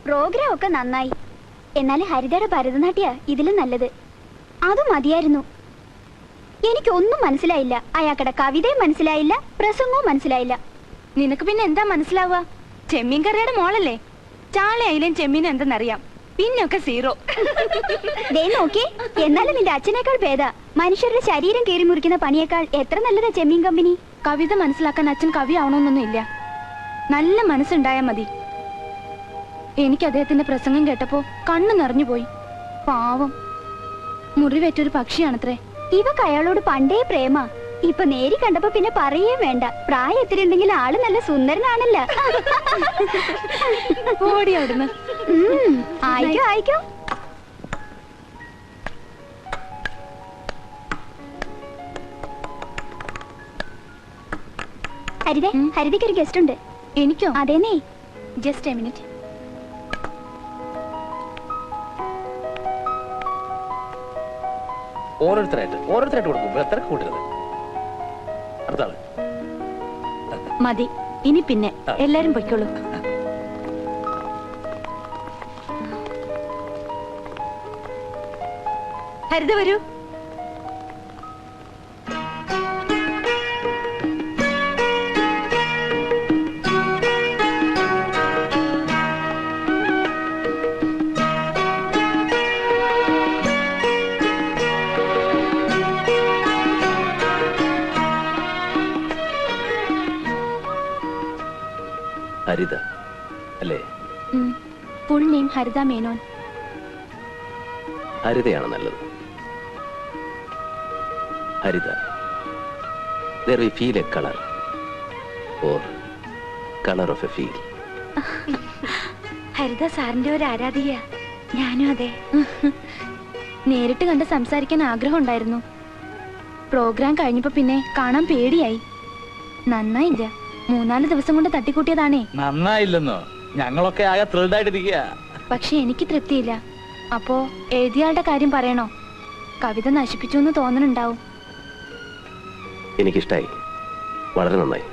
Programme ഒക്കെ നന്നായി. എന്നാൽ ഹരിതയുടെ ഭരതനാട്യ ഇതിലും നല്ലത്. അത് മതിയായിരുന്നു. എനിക്കൊന്നും മനസ്സിലായില്ല. അയാളുടെ കവിതയും മനസ്സിലായില്ല, പ്രസംഗവും മനസ്സിലായില്ല. നിനക്ക് പിന്നെ എന്താ മനസ്സിലാവുക? ചെമ്മീൻ കറിയുടെ മോളല്ലേ. ചാളയിലും ചെമ്മീനും എന്തെന്നറിയാം, പിന്നൊക്കെ സീറോ. ദേ നോക്കി, എന്നാലും നിന്റെ അച്ഛനേക്കാൾ ഭേദ. മനുഷ്യരുടെ ശരീരം കീറി മുറിക്കുന്ന പണിയേക്കാൾ എത്ര നല്ലതാ ചെമ്മീൻ കമ്പനി. കവിത മനസ്സിലാക്കാൻ അച്ഛൻ കവി ആവണമെന്നൊന്നും ഇല്ല. നല്ല മനസ്സുണ്ടായാ മതി. എനിക്ക് അദ്ദേഹത്തിന്റെ പ്രസംഗം കേട്ടപ്പോ കണ്ണു നിറഞ്ഞുപോയി. പാവം, മുറിവേറ്റൊരു പക്ഷിയാണത്രേ. ഇവക്ക് അയാളോട് പണ്ടേ പ്രേമ. ഇപ്പൊ നേരി കണ്ടപ്പോ പിന്നെ പറയേ വേണ്ട. പ്രായം എത്തിരി ഉണ്ടെങ്കിൽ ആള് നല്ല സുന്ദരനാണല്ല. ഓടി അവിടുന്ന്. ആയിക്കോ ആയിക്കോ. ഹരിതേ, ഹരിതയ്ക്ക് ഒരു ഗസ്റ്റ് ഉണ്ട്. എനിക്കോ? അതേനേ. Just a minute. ഓരോരുത്തരായിട്ട് കൊടുക്കും. എത്ര കൂട്ടരുത്. അടുത്താണ് മതി. ഇനി പിന്നെ എല്ലാരും പൊയ്ക്കോളൂ. ഹരിത വരൂ. ഹരിത അല്ലേ? ഫുൾ നെയിം ഹരിത മേനോൻ. ഹരിതയാണ് നല്ലത്. ഹരിത. There we feel a color or color of a feel. ഹരിത സാറിന്റെ ഒരു ആരാധിക. ഞാനും അതെ. നേരിട്ട് കണ്ട് സംസാരിക്കാൻ ആഗ്രഹം ഉണ്ടായിരുന്നു. പ്രോഗ്രാം കഴിഞ്ഞപ്പോ പിന്നെ കാണാൻ പേടിയായി. നന്നായില്ല. 3-4 ദിവസം കൊണ്ട് തട്ടിക്കൂട്ടിയതാണേ. നന്നായില്ലെന്നോ? ഞങ്ങളൊക്കെ ആകെ ത്രിൽഡ് ആയിട്ടിരിക്കുക. പക്ഷെ എനിക്ക് തൃപ്തിയില്ല. അപ്പോ എഴുതിയാളുടെ കാര്യം പറയണോ? കവിത നശിപ്പിച്ചു എന്ന് തോന്നണുണ്ടാവും. എനിക്കിഷ്ടായി. വളരെ നന്നായി.